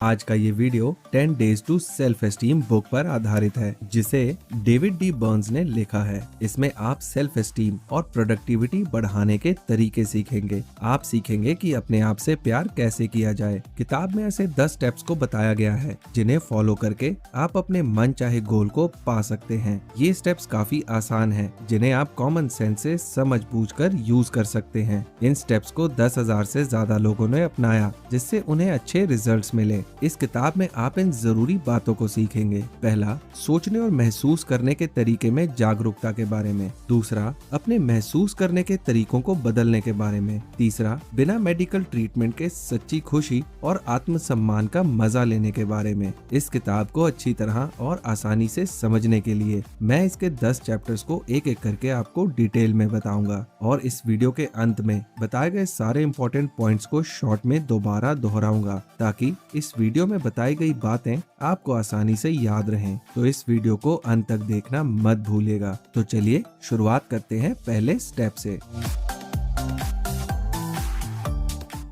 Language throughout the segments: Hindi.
आज का ये video 10 days to self esteem book पर आधारित है, जिसे डेविड डी बर्न्स ने लिखा है। इसमें आप सेल्फ एस्टीम और प्रोडक्टिविटी बढ़ाने के तरीके सीखेंगे। आप सीखेंगे कि अपने आप से प्यार कैसे किया जाए। किताब में ऐसे 10 स्टेप्स को बताया गया है, जिन्हें फॉलो करके आप अपने मन चाहे गोल को पा सकते हैं। ये स्टेप्स काफी आसान हैं, जिन्हें आप कॉमन सेंस से समझ बूझ कर यूज कर सकते हैं। इन स्टेप्स को 10,000 से ज्यादा लोगों ने अपनाया, जिससे उन्हें अच्छे रिजल्ट्स मिले। इस किताब में आप इन जरूरी बातों को सीखेंगे। पहला, सोचने और महसूस करने के तरीके में जागरूकता के बारे में। दूसरा, अपने महसूस करने के तरीकों को बदलने के बारे में। तीसरा, बिना मेडिकल ट्रीटमेंट के सच्ची खुशी और आत्मसम्मान का मजा लेने के बारे में। इस किताब को अच्छी तरह और आसानी से समझने के लिए मैं इसके 10 चैप्टर्स को एक एक करके आपको डिटेल में बताऊंगा, और इस वीडियो के अंत में बताए गए सारे इम्पोर्टेंट पॉइंट्स को शॉर्ट में दोबारा दोहराऊंगा, ताकि इस वीडियो में बताई गई बातें आपको आसानी से याद रहें। तो इस वीडियो को अंत तक देखना मत भूलिएगा। तो चलिए शुरुआत करते हैं पहले स्टेप से।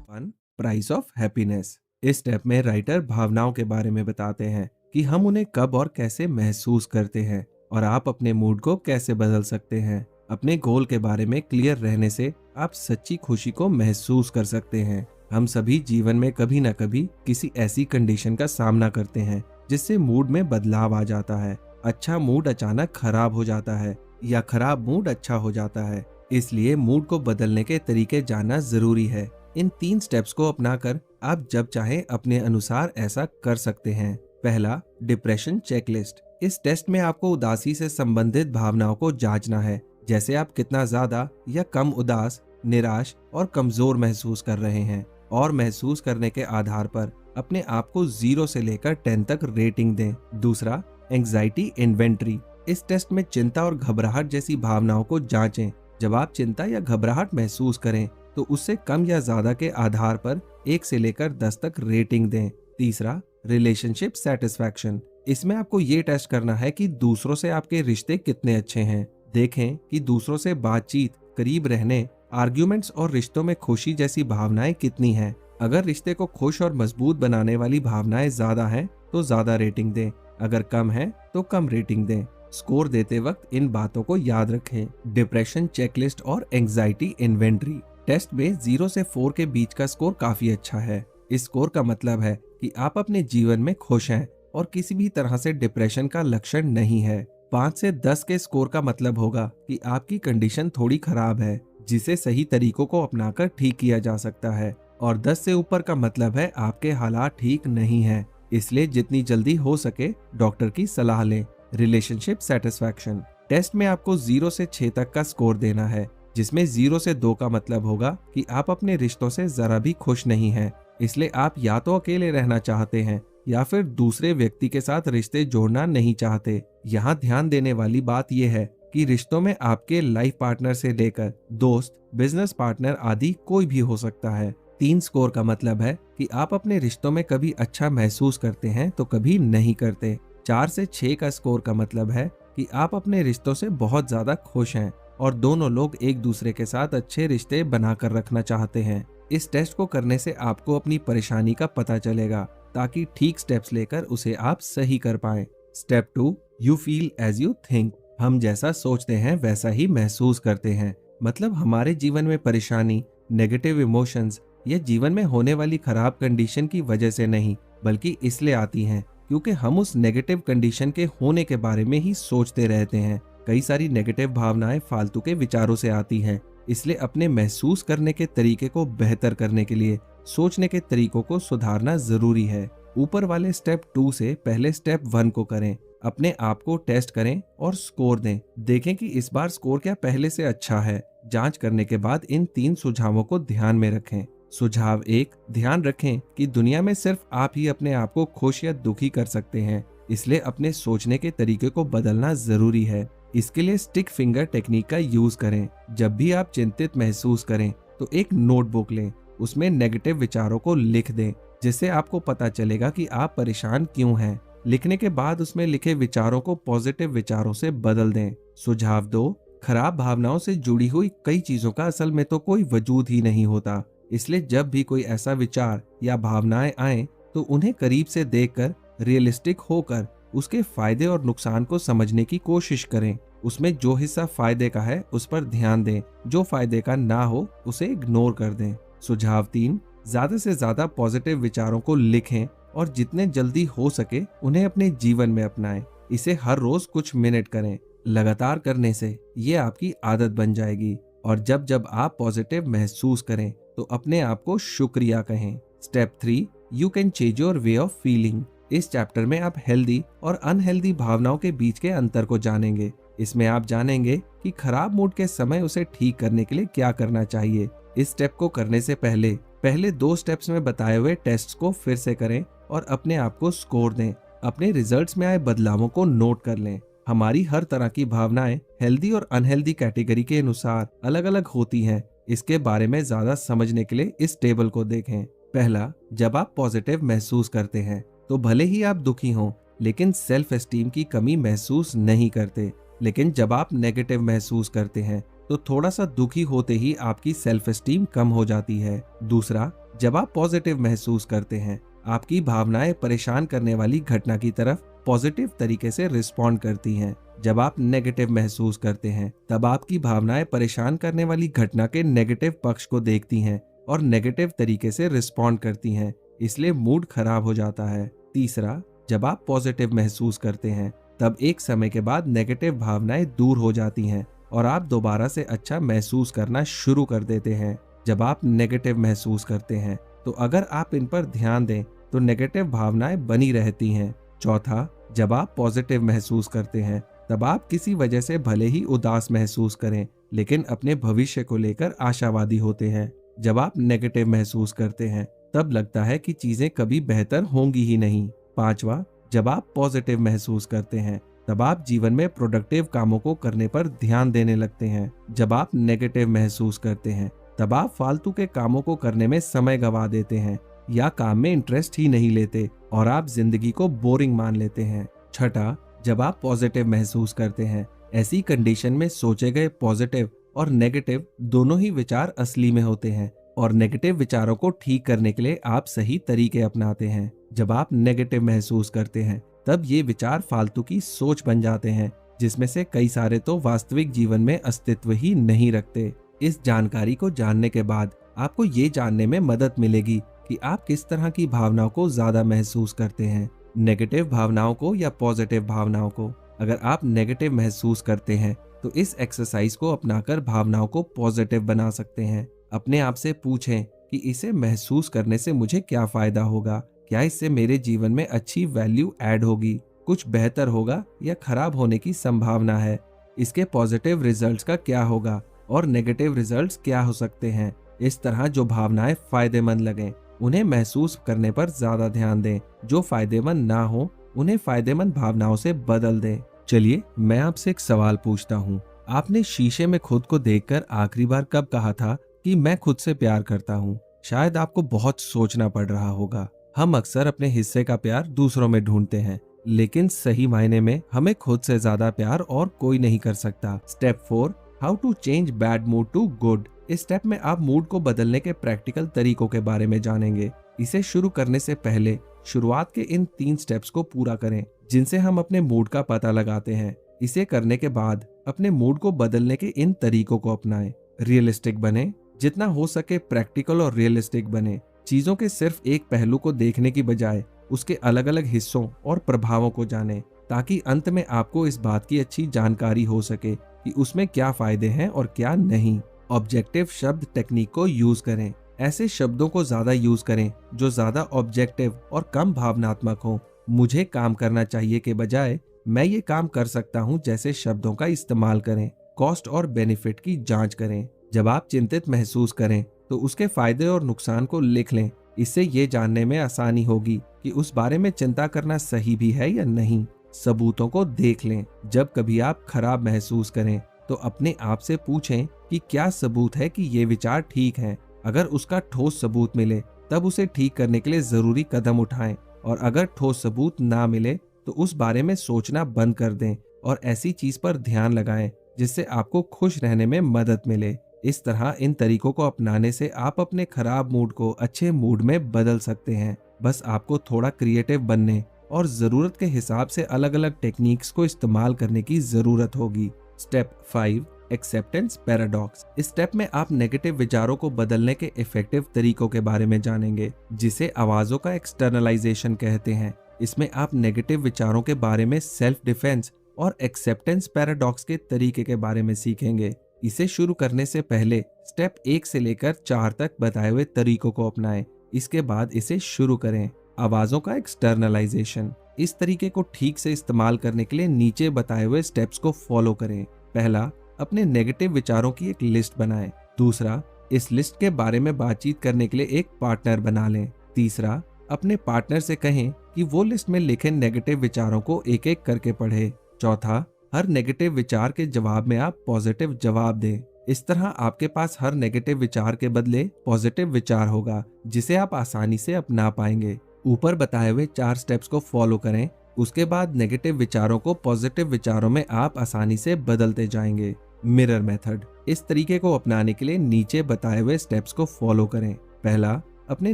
1. Price of happiness. इस स्टेप में राइटर भावनाओं के बारे में बताते हैं कि हम उन्हें कब और कैसे महसूस करते हैं, और आप अपने मूड को कैसे बदल सकते हैं। अपने गोल के बारे में क्लियर रहने से आप सच्ची खुशी को महसूस कर सकते हैं। हम सभी जीवन में कभी न कभी किसी ऐसी कंडीशन का सामना करते हैं जिससे मूड में बदलाव आ जाता है। अच्छा मूड अचानक खराब हो जाता है, या खराब मूड अच्छा हो जाता है। इसलिए मूड को बदलने के तरीके जानना जरूरी है। इन 3 स्टेप्स को अपनाकर आप जब चाहें अपने अनुसार ऐसा कर सकते हैं। पहला, डिप्रेशन चेकलिस्ट। इस टेस्ट में आपको उदासी से संबंधित भावनाओं को जांचना है, जैसे आप कितना ज्यादा या कम उदास, निराश और कमजोर महसूस कर रहे हैं, और महसूस करने के आधार पर अपने आप को 0 से लेकर 10 तक रेटिंग दें। दूसरा, एंजाइटी इन्वेंटरी। इस टेस्ट में चिंता और घबराहट जैसी भावनाओं को जांचें। जब आप चिंता या घबराहट महसूस करें तो उससे कम या ज्यादा के आधार पर 1 से लेकर 10 तक रेटिंग दें। तीसरा, रिलेशनशिप सेटिस्फैक्शन। इसमें आपको ये टेस्ट करना है कि दूसरों से आपके रिश्ते कितने अच्छे हैं। देखें कि दूसरों से बातचीत, करीब रहने, आर्ग्यूमेंट्स और रिश्तों में खुशी जैसी भावनाएं कितनी हैं। अगर रिश्ते को खुश और मजबूत बनाने वाली भावनाएं ज्यादा हैं तो ज्यादा रेटिंग दें, अगर कम है तो कम रेटिंग दें। स्कोर देते वक्त इन बातों को याद रखें। डिप्रेशन चेकलिस्ट और एंजाइटी इन्वेंटरी। टेस्ट में 0 से 4 के बीच का स्कोर काफी अच्छा है। इस स्कोर का मतलब है कि आप अपने जीवन में खुश हैं और किसी भी तरह से डिप्रेशन का लक्षण नहीं है। 5 से 10 के स्कोर का मतलब होगा कि आपकी कंडीशन थोड़ी खराब है, जिसे सही तरीकों को अपनाकर ठीक किया जा सकता है, और 10 से ऊपर का मतलब है आपके हालात ठीक नहीं हैं। इसलिए जितनी जल्दी हो सके डॉक्टर की सलाह लें। Relationship satisfaction. टेस्ट में आपको 0 से 6 तक का स्कोर देना है, जिसमें 0 से 2 का मतलब होगा कि आप अपने रिश्तों से जरा भी खुश नहीं हैं। इसलिए आप या तो अकेले रहना चाहते हैं या फिर दूसरे व्यक्ति के साथ रिश्ते जोड़ना नहीं चाहते। यहाँ ध्यान देने वाली बात यह है कि रिश्तों में आपके लाइफ पार्टनर से लेकर दोस्त, बिजनेस पार्टनर आदि कोई भी हो सकता है। 3 स्कोर का मतलब है कि आप अपने रिश्तों में कभी अच्छा महसूस करते हैं तो कभी नहीं करते। 4 से 6 का स्कोर का मतलब है कि आप अपने रिश्तों से बहुत ज्यादा खुश हैं और दोनों लोग एक दूसरे के साथ अच्छे रिश्ते बनाकर रखना चाहते हैं। इस टेस्ट को करने से आपको अपनी परेशानी का पता चलेगा, ताकि ठीक स्टेप्स लेकर उसे आप सही कर पाएं। Step 2, you feel as you think. हम जैसा सोचते हैं वैसा ही महसूस करते हैं। मतलब हमारे जीवन में परेशानी, नेगेटिव इमोशंस या जीवन में होने वाली खराब कंडीशन की वजह से नहीं, बल्कि इसलिए आती हैं क्योंकि हम उस नेगेटिव कंडीशन के होने के बारे में ही सोचते रहते हैं। कई सारी नेगेटिव भावनाएं फालतू के विचारों से आती हैं। इसलिए अपने महसूस करने के तरीके को बेहतर करने के लिए सोचने के तरीकों को सुधारना जरूरी है। ऊपर वाले स्टेप 2 से पहले स्टेप 1 को करें। अपने आप को टेस्ट करें और स्कोर दें। देखें कि इस बार स्कोर क्या पहले से अच्छा है। जांच करने के बाद इन 3 सुझावों को ध्यान में रखें। सुझाव 1, ध्यान रखें कि दुनिया में सिर्फ आप ही अपने आप को खुश या दुखी कर सकते हैं। इसलिए अपने सोचने के तरीके को बदलना जरूरी है। इसके लिए स्टिक फिंगर टेक्निक का यूज करें। जब भी आप चिंतित महसूस करें तो एक नोटबुक लें, उसमें नेगेटिव विचारों को लिख दें, जिससे आपको पता चलेगा कि आप परेशान क्यों हैं। लिखने के बाद उसमें लिखे विचारों को पॉजिटिव विचारों से बदल दें। सुझाव 2, खराब भावनाओं से जुड़ी हुई कई चीजों का असल में तो कोई वजूद ही नहीं होता। इसलिए जब भी कोई ऐसा विचार या भावनाएं आए तो उन्हें करीब से देखकर रियलिस्टिक होकर उसके फायदे और नुकसान को समझने की कोशिश करें। उसमें जो हिस्सा फायदे का है उस पर ध्यान दें, जो फायदे का ना हो उसे इग्नोर कर दें। सुझाव 3, ज्यादा से ज्यादा पॉजिटिव विचारों को लिखें और जितने जल्दी हो सके उन्हें अपने जीवन में अपनाएं। इसे हर रोज कुछ मिनट करें। लगातार करने से ये आपकी आदत बन जाएगी और जब जब आप पॉजिटिव महसूस करें तो अपने आप को शुक्रिया कहें। Step 3, you can change your way of feeling. इस चैप्टर में आप हेल्दी और अनहेल्दी भावनाओं के बीच के अंतर को जानेंगे। इसमें आप जानेंगे कि खराब मूड के समय उसे ठीक करने के लिए क्या करना चाहिए। इस स्टेप को करने से पहले पहले 2 स्टेप्स में बताए हुए टेस्ट्स को फिर से करें और अपने आप को स्कोर दें। अपने रिजल्ट्स में आए बदलावों को नोट कर लें। हमारी हर तरह की भावनाएं हेल्दी और अनहेल्दी कैटेगरी के अनुसार अलग अलग होती हैं। इसके बारे में ज्यादा समझने के लिए इस टेबल को देखें। पहला, जब आप पॉजिटिव महसूस करते हैं तो भले ही आप दुखी हों लेकिन सेल्फ एस्टीम की कमी महसूस नहीं करते। लेकिन जब आप नेगेटिव महसूस करते हैं तो थोड़ा सा दुखी होते ही आपकी सेल्फ एस्टीम कम हो जाती है। दूसरा, जब आप पॉजिटिव महसूस करते हैं आपकी भावनाएं परेशान करने वाली घटना की तरफ पॉजिटिव तरीके से रिस्पॉन्ड करती हैं। जब आप नेगेटिव महसूस करते हैं तब आपकी भावनाएं परेशान करने वाली घटना के नेगेटिव पक्ष को देखती हैं और नेगेटिव तरीके से रिस्पॉन्ड करती हैं, इसलिए मूड खराब हो जाता है। तीसरा, जब आप पॉजिटिव महसूस करते हैं तब एक समय के बाद नेगेटिव भावनाएं दूर हो जाती हैं और आप दोबारा से अच्छा महसूस करना शुरू कर देते हैं। जब आप नेगेटिव महसूस करते हैं तो अगर आप इन पर ध्यान दें तो नेगेटिव भावनाएं बनी रहती हैं। चौथा, जब आप पॉजिटिव महसूस करते हैं तब आप किसी वजह से भले ही उदास महसूस करें लेकिन अपने भविष्य को लेकर आशावादी होते हैं। जब आप नेगेटिव महसूस करते हैं तब लगता है कि चीजें कभी बेहतर होंगी ही नहीं। पांचवा, जब आप पॉजिटिव महसूस करते हैं तब आप जीवन में प्रोडक्टिव कामों को करने पर ध्यान देने लगते हैं। जब आप नेगेटिव महसूस करते हैं तब आप फालतू के कामों को करने में समय गंवा देते हैं या काम में इंटरेस्ट ही नहीं लेते और आप जिंदगी को बोरिंग मान लेते हैं। छठा, जब आप पॉजिटिव महसूस करते हैं ऐसी कंडीशन में सोचे गए पॉजिटिव और नेगेटिव दोनों ही विचार असली में होते हैं और नेगेटिव विचारों को ठीक करने के लिए आप सही तरीके अपनाते हैं। जब आप नेगेटिव महसूस करते हैं तब ये विचार फालतू की सोच बन जाते हैं जिसमें से कई सारे तो वास्तविक जीवन में अस्तित्व ही नहीं रखते। इस जानकारी को जानने के बाद आपको ये जानने में मदद मिलेगी कि आप किस तरह की भावनाओं को ज्यादा महसूस करते हैं, नेगेटिव भावनाओं को या पॉजिटिव भावनाओं को। अगर आप नेगेटिव महसूस करते हैं तो इस एक्सरसाइज को अपनाकर भावनाओं को पॉजिटिव बना सकते हैं। अपने आप से पूछें कि इसे महसूस करने से मुझे क्या फायदा होगा, क्या इससे मेरे जीवन में अच्छी वैल्यू ऐड होगी, कुछ बेहतर होगा या खराब होने की संभावना है, इसके पॉजिटिव रिजल्ट्स का क्या होगा और नेगेटिव रिजल्ट्स क्या हो सकते हैं। इस तरह जो भावनाएं फायदेमंद लगें उन्हें महसूस करने पर ज्यादा ध्यान दें, जो फायदेमंद ना हो उन्हें फायदेमंद भावनाओं से बदल दें। चलिए मैं आपसे एक सवाल पूछता हूँ, आपने शीशे में खुद को देखकर आखिरी बार कब कहा था कि मैं खुद से प्यार करता हूँ? शायद आपको बहुत सोचना पड़ रहा होगा। हम अक्सर अपने हिस्से का प्यार दूसरों में ढूंढते हैं लेकिन सही मायने में हमें खुद से ज्यादा प्यार और कोई नहीं कर सकता। Step 4, how to change bad mood to good. इस स्टेप में आप मूड को बदलने के प्रैक्टिकल तरीकों के बारे में जानेंगे। इसे शुरू करने से पहले शुरुआत के इन 3 स्टेप्स को पूरा करें जिनसे हम अपने मूड का पता लगाते हैं। इसे करने के बाद अपने मूड को बदलने के इन तरीकों को अपनाएं। रियलिस्टिक बने, जितना हो सके प्रैक्टिकल और रियलिस्टिक बने। चीजों के सिर्फ एक पहलू को देखने की बजाय उसके अलग अलग हिस्सों और प्रभावों को जानें ताकि अंत में आपको इस बात की अच्छी जानकारी हो सके कि उसमें क्या फायदे हैं और क्या नहीं। ऑब्जेक्टिव शब्द टेक्निक को यूज करें। ऐसे शब्दों को ज्यादा यूज करें जो ज्यादा ऑब्जेक्टिव और कम भावनात्मक हो। मुझे काम करना चाहिए के बजाय मैं ये काम कर सकता हूँ जैसे शब्दों का इस्तेमाल करें। कॉस्ट और बेनिफिट की जांच करें। जब आप चिंतित महसूस करें तो उसके फायदे और नुकसान को लिख लें। इससे ये जानने में आसानी होगी कि उस बारे में चिंता करना सही भी है या नहीं। सबूतों को देख लें। जब कभी आप खराब महसूस करें तो अपने आप से पूछें कि क्या सबूत है कि ये विचार ठीक है। अगर उसका ठोस सबूत मिले तब उसे ठीक करने के लिए जरूरी कदम उठाएं और अगर ठोस सबूत ना मिले तो उस बारे में सोचना बंद कर दें और ऐसी चीज पर ध्यान लगाएं जिससे आपको खुश रहने में मदद मिले। इस तरह इन तरीकों को अपनाने से आप अपने खराब मूड को अच्छे मूड में बदल सकते हैं। बस आपको थोड़ा क्रिएटिव बनने और जरूरत के हिसाब से अलग अलग टेक्निक्स को इस्तेमाल करने की जरूरत होगी। Step 5, acceptance paradox. इस स्टेप में आप नेगेटिव विचारों को बदलने के इफेक्टिव तरीकों के बारे में जानेंगे, जिसे आवाजों का एक्सटर्नलाइजेशन कहते हैं। इसमें आप नेगेटिव विचारों के बारे में सेल्फ डिफेंस और एक्सेप्टेंस पैराडॉक्स के तरीके के बारे में सीखेंगे। इसे शुरू करने से पहले स्टेप 1 से लेकर 4 तक बताए हुए तरीकों को अपनाएं। इसके बाद इसे शुरू करें। आवाजों का एक्सटर्नलाइजेशन। इस तरीके को ठीक से इस्तेमाल करने के लिए नीचे बताए हुए स्टेप्स को फॉलो करें। पहला, अपने नेगेटिव विचारों की एक लिस्ट बनाएं। दूसरा, इस लिस्ट के बारे में बातचीत करने के लिए एक पार्टनर बना लें। तीसरा, अपने पार्टनर से कहें कि वो लिस्ट में लिखे नेगेटिव विचारों को एक एक करके पढ़े। चौथा, हर नेगेटिव विचार के जवाब में आप पॉजिटिव जवाब दें। इस तरह आपके पास हर नेगेटिव विचार के बदले पॉजिटिव विचार होगा, जिसे आप आसानी से अपना पाएंगे। ऊपर बताए हुए 4 स्टेप्स को फॉलो करें। उसके बाद नेगेटिव विचारों को पॉजिटिव विचारों में आप आसानी से बदलते जाएंगे। Mirror method. इस तरीके को अपनाने के लिए नीचे बताए हुए स्टेप्स को फॉलो करें। पहला, अपने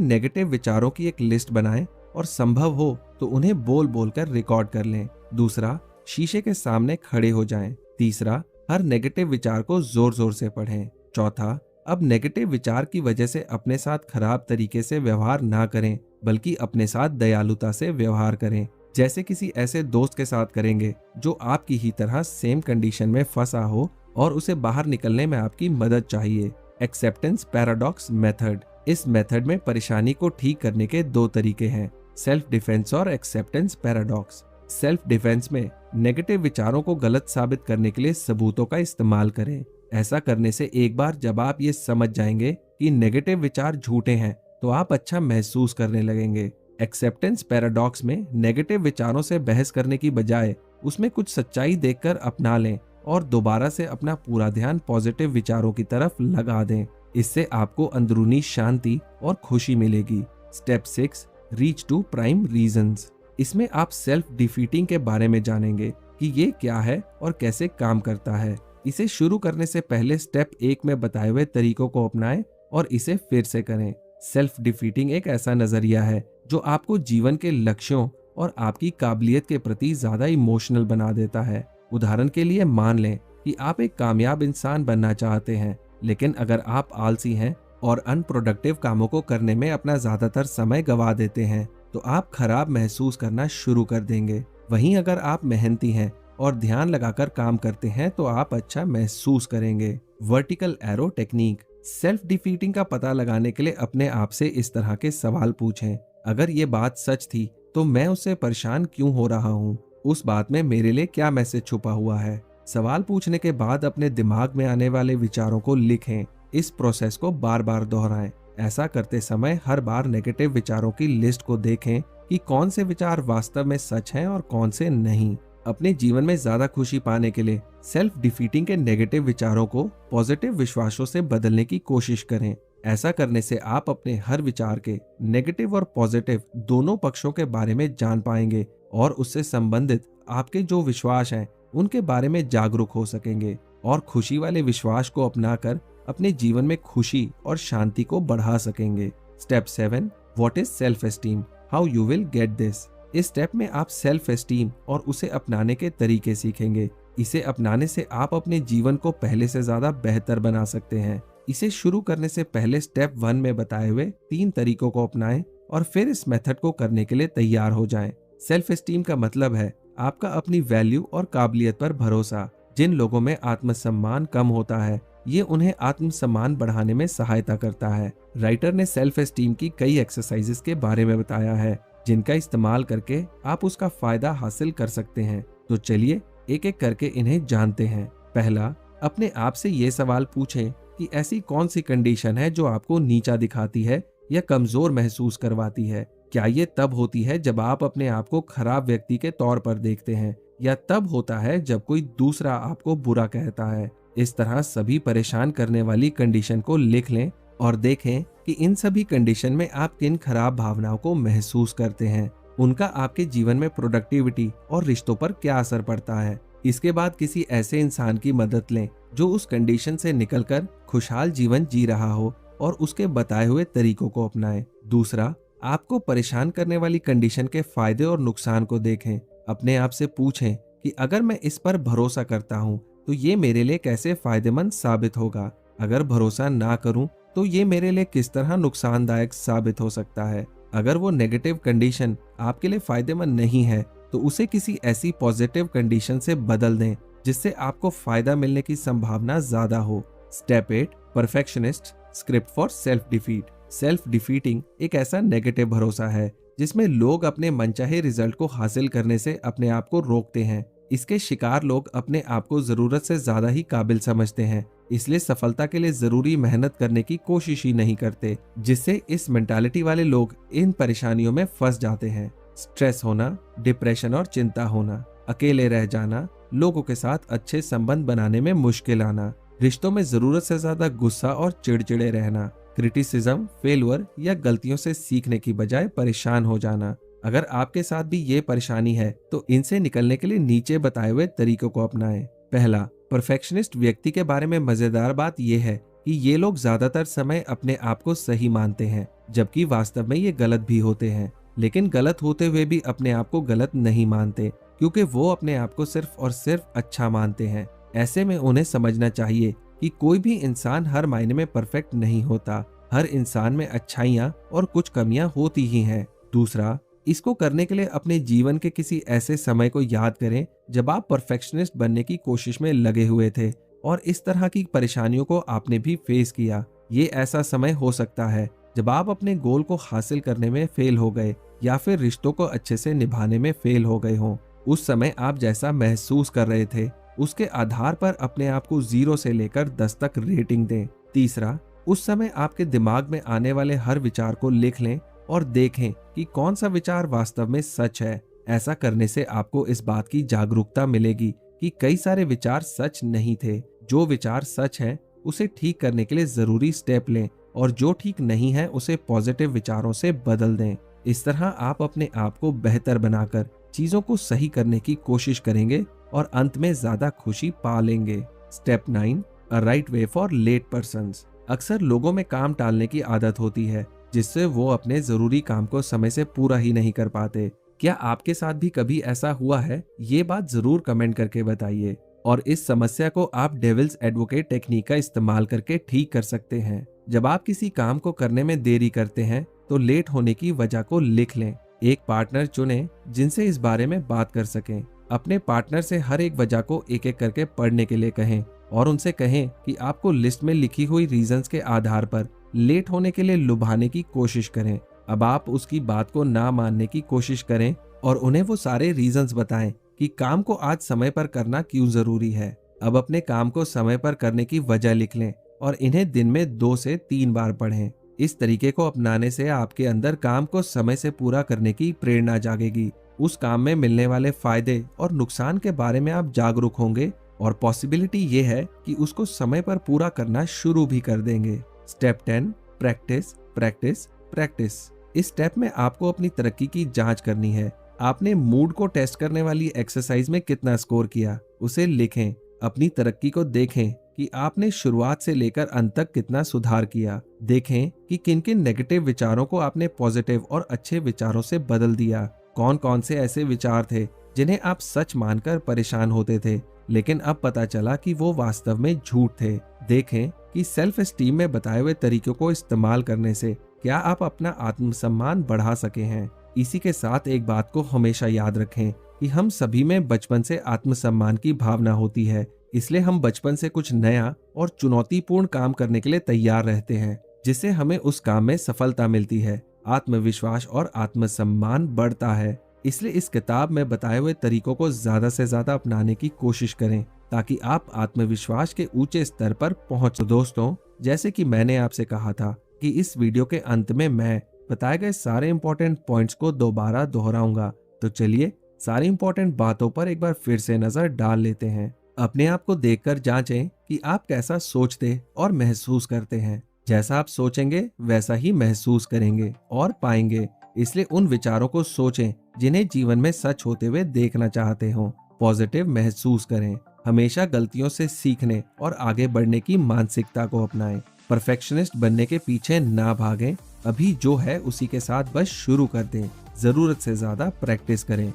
नेगेटिव विचारों की एक लिस्ट बनाएं और संभव हो तो उन्हें बोल बोल कर रिकॉर्ड कर लें। दूसरा, शीशे के सामने खड़े हो जाएं। तीसरा, हर नेगेटिव विचार को जोर जोर से पढ़ें। चौथा, अब नेगेटिव विचार की वजह से अपने साथ खराब तरीके से व्यवहार ना करें, बल्कि अपने साथ दयालुता से व्यवहार करें, जैसे किसी ऐसे दोस्त के साथ करेंगे जो आपकी ही तरह सेम कंडीशन में फंसा हो और उसे बाहर निकलने में आपकी मदद चाहिए। Acceptance paradox method. इस मेथड में परेशानी को ठीक करने के 2 तरीके हैं, सेल्फ डिफेंस और एक्सेप्टेंस पैराडॉक्स। सेल्फ डिफेंस में नेगेटिव विचारों को गलत साबित करने के लिए सबूतों का इस्तेमाल करें। ऐसा करने से एक बार जब आप ये समझ जाएंगे कि नेगेटिव विचार झूठे हैं, तो आप अच्छा महसूस करने लगेंगे। एक्सेप्टेंस पैराडॉक्स में नेगेटिव विचारों से बहस करने की बजाय उसमें कुछ सच्चाई देखकर अपना लें और दोबारा से अपना पूरा ध्यान पॉजिटिव विचारों की तरफ लगा दें। इससे आपको अंदरूनी शांति और खुशी मिलेगी। Step 6, reach to prime reasons. इसमें आप सेल्फ डिफीटिंग के बारे में जानेंगे कि ये क्या है और कैसे काम करता है। इसे शुरू करने से पहले स्टेप 1 में बताए हुए तरीकों को अपनाएं और इसे फिर से करें। सेल्फ डिफीटिंग एक ऐसा नजरिया है जो आपको जीवन के लक्ष्यों और आपकी काबिलियत के प्रति ज्यादा इमोशनल बना देता है। उदाहरण के लिए मान लें कि आप एक कामयाब इंसान बनना चाहते हैं, लेकिन अगर आप आलसी हैं और अनप्रोडक्टिव कामों को करने में अपना ज्यादातर समय गंवा देते हैं, तो आप खराब महसूस करना शुरू कर देंगे। वहीं अगर आप मेहनती हैं और ध्यान लगाकर काम करते हैं, तो आप अच्छा महसूस करेंगे। Vertical arrow technique. Self defeating का पता लगाने के लिए अपने आप से इस तरह के सवाल पूछें। अगर ये बात सच थी तो मैं उससे परेशान क्यों हो रहा हूँ? उस बात में मेरे लिए क्या मैसेज छुपा हुआ है? सवाल पूछने के बाद अपने दिमाग में आने वाले विचारों को लिखें। इस प्रोसेस को बार बार दोहराएं। ऐसा करते समय हर बार नेगेटिव विचारों की लिस्ट को देखें कि कौन से विचार वास्तव में सच हैं और कौन से नहीं। अपने जीवन में ज्यादा खुशी पाने के लिए सेल्फ डिफीटिंग के नेगेटिव विचारों को पॉजिटिव विश्वासों से बदलने की कोशिश करें। ऐसा करने से आप अपने हर विचार के नेगेटिव और पॉजिटिव दोनों पक्षों के बारे में जान पाएंगे और उससे संबंधित आपके जो विश्वास हैं उनके बारे में जागरूक हो सकेंगे और खुशी वाले विश्वास को अपनाकर अपने जीवन में खुशी और शांति को बढ़ा सकेंगे। Step 7, what is self esteem, how you will get this. इस स्टेप में आप सेल्फ एस्टीम और उसे अपनाने के तरीके सीखेंगे। इसे अपनाने से आप अपने जीवन को पहले से ज्यादा बेहतर बना सकते हैं। इसे शुरू करने से पहले स्टेप 1 में बताए हुए 3 तरीकों को अपनाएं और फिर इस मेथड को करने के लिए तैयार हो जाएं। सेल्फ एस्टीम का मतलब है आपका अपनी वैल्यू और काबिलियत पर भरोसा। जिन लोगों में आत्मसम्मान कम होता है, ये उन्हें आत्मसम्मान बढ़ाने में सहायता करता है। राइटर ने सेल्फ एस्टीम की कई एक्सरसाइजेस के बारे में बताया है, जिनका इस्तेमाल करके आप उसका फायदा हासिल कर सकते हैं। तो चलिए एक एक करके इन्हें जानते हैं। पहला, अपने आप से ये सवाल पूछें कि ऐसी कौन सी कंडीशन है जो आपको नीचा दिखाती है या कमजोर महसूस करवाती है। क्या ये तब होती है जब आप अपने आप को खराब व्यक्ति के तौर पर देखते हैं, या तब होता है जब कोई दूसरा आपको बुरा कहता है? इस तरह सभी परेशान करने वाली कंडीशन को लिख लें और देखें कि इन सभी कंडीशन में आप किन खराब भावनाओं को महसूस करते हैं। उनका आपके जीवन में प्रोडक्टिविटी और रिश्तों पर क्या असर पड़ता है। इसके बाद किसी ऐसे इंसान की मदद लें जो उस कंडीशन से निकलकर खुशहाल जीवन जी रहा हो और उसके बताए हुए तरीकों को अपनाएं। दूसरा, आपको परेशान करने वाली कंडीशन के फायदे और नुकसान को देखें। अपने आप से पूछें कि अगर मैं इस पर भरोसा करता हूँ तो ये मेरे लिए कैसे फायदेमंद साबित होगा। अगर भरोसा ना करूँ तो ये मेरे लिए किस तरह नुकसानदायक साबित हो सकता है। अगर वो नेगेटिव कंडीशन आपके लिए फायदेमंद नहीं है तो उसे किसी ऐसी पॉजिटिव कंडीशन से बदल दें जिससे आपको फायदा मिलने की संभावना ज्यादा हो। Step 8, perfectionist script for self defeat. Self defeating एक ऐसा नेगेटिव भरोसा है जिसमें लोग अपने मनचाहे रिजल्ट को हासिल करने से अपने आप को रोकते हैं। इसके शिकार लोग अपने आप को जरूरत से ज्यादा ही काबिल समझते हैं, इसलिए सफलता के लिए जरूरी मेहनत करने की कोशिश ही नहीं करते, जिससे इस मेंटालिटी वाले लोग इन परेशानियों में फंस जाते हैं। स्ट्रेस होना, डिप्रेशन और चिंता होना, अकेले रह जाना, लोगों के साथ अच्छे संबंध बनाने में मुश्किल आना, रिश्तों में जरूरत से ज्यादा गुस्सा और चिड़चिड़े रहना, क्रिटिसिज्म, फेलुअर या गलतियों से सीखने की बजाय परेशान हो जाना। अगर आपके साथ भी ये परेशानी है तो इनसे निकलने के लिए नीचे बताए हुए तरीकों को अपनाएं। पहला, परफेक्शनिस्ट व्यक्ति के बारे में मजेदार बात यह है कि ये लोग ज्यादातर समय अपने आप को सही मानते हैं, जबकि वास्तव में ये गलत भी होते हैं। लेकिन गलत होते हुए भी अपने आप को गलत नहीं मानते, क्योंकि वो अपने आप को सिर्फ और सिर्फ अच्छा मानते हैं। ऐसे में उन्हें समझना चाहिए कि कोई भी इंसान हर मायने में परफेक्ट नहीं होता। हर इंसान में अच्छाइयाँ और कुछ कमियां होती ही हैं। दूसरा, इसको करने के लिए अपने जीवन के किसी ऐसे समय को याद करें जब आप परफेक्शनिस्ट बनने की कोशिश में लगे हुए थे और इस तरह की परेशानियों को आपने भी फेस किया। ये ऐसा समय हो सकता है जब आप अपने गोल को हासिल करने में फेल हो गए या फिर रिश्तों को अच्छे से निभाने में फेल हो गए हों। उस समय आप जैसा महसूस कर रहे थे उसके आधार पर अपने आप को 0 से लेकर 10 तक रेटिंग दें। तीसरा, उस समय आपके दिमाग में आने वाले हर विचार को लिख लें और देखें कि कौन सा विचार वास्तव में सच है। ऐसा करने से आपको इस बात की जागरूकता मिलेगी कि कई सारे विचार सच नहीं थे। जो विचार सच हैं उसे ठीक करने के लिए जरूरी स्टेप लें और जो ठीक नहीं है उसे पॉजिटिव विचारों से बदल दें। इस तरह आप अपने आप को बेहतर बनाकर चीजों को सही करने की कोशिश करेंगे और अंत में ज्यादा खुशी पा लेंगे। Step 9, a right way for late persons. अक्सर लोगों में काम टालने की आदत होती है जिससे वो अपने जरूरी काम को समय से पूरा ही नहीं कर पाते। क्या आपके साथ भी कभी ऐसा हुआ है? ये बात जरूर कमेंट करके बताइए। और इस समस्या को आप डेविल्स एडवोकेट टेक्निक का इस्तेमाल करके ठीक कर सकते हैं। जब आप किसी काम को करने में देरी करते हैं तो लेट होने की वजह को लिख लें। एक पार्टनर चुनें जिनसे इस बारे में बात कर सकें। अपने पार्टनर से हर एक वजह को एक एक करके पढ़ने के लिए कहें और उनसे कहें कि आपको लिस्ट में लिखी हुई रीजंस के आधार पर लेट होने के लिए लुभाने की कोशिश करें। अब आप उसकी बात को ना मानने की कोशिश करें और उन्हें वो सारे रीजंस बताएं कि काम को आज समय पर करना क्यों जरूरी है। अब अपने काम को समय पर करने की वजह लिख लें और इन्हें दिन में 2 से 3 बार पढ़ें। इस तरीके को अपनाने से आपके अंदर काम को समय से पूरा करने की प्रेरणा जागेगी। उस काम में मिलने वाले फायदे और नुकसान के बारे में आप जागरूक होंगे और पॉसिबिलिटी ये है कि उसको समय पर पूरा करना शुरू भी कर देंगे। Step 10, practice practice practice. इस स्टेप में आपको अपनी तरक्की की जांच करनी है। आपने मूड को टेस्ट करने वाली एक्सरसाइज में कितना स्कोर किया उसे लिखें। अपनी तरक्की को देखें कि आपने शुरुआत से लेकर अंत तक कितना सुधार किया। देखें कि किन किन नेगेटिव विचारों को आपने पॉजिटिव और अच्छे विचारों से बदल दिया। कौन कौन से ऐसे विचार थे जिन्हें आप सच मानकर परेशान होते थे लेकिन अब पता चला कि वो वास्तव में झूठ थे। देखें कि सेल्फ एस्टीम में बताए हुए तरीकों को इस्तेमाल करने से क्या आप अपना आत्मसम्मान बढ़ा सके हैं। इसी के साथ एक बात को हमेशा याद रखें कि हम सभी में बचपन से आत्मसम्मान की भावना होती है, इसलिए हम बचपन से कुछ नया और चुनौतीपूर्ण काम करने के लिए तैयार रहते हैं, जिससे हमें उस काम में सफलता मिलती है, आत्मविश्वास और आत्मसम्मान बढ़ता है। इसलिए इस किताब में बताए हुए तरीकों को ज्यादा से ज्यादा अपनाने की कोशिश करें ताकि आप आत्मविश्वास के ऊंचे स्तर पर पहुंच। दोस्तों, जैसे कि मैंने आपसे कहा था कि इस वीडियो के अंत में मैं बताए गए सारे इंपॉर्टेंट पॉइंट्स को दोबारा दोहराऊंगा, तो चलिए सारी इंपॉर्टेंट बातों पर एक बार फिर से नजर डाल लेते हैं। अपने आप को देखकर जांचें कि आप कैसा सोचते और महसूस करते हैं। जैसा आप सोचेंगे वैसा ही महसूस करेंगे और पाएंगे। इसलिए उन विचारों को सोचें जिन्हें जीवन में सच होते हुए देखना चाहते हो। पॉजिटिव महसूस करें। हमेशा गलतियों से सीखने और आगे बढ़ने की मानसिकता को अपनाएं। परफेक्शनिस्ट बनने के पीछे ना भागें, अभी जो है उसी के साथ बस शुरू कर दें, जरूरत से ज्यादा प्रैक्टिस करें।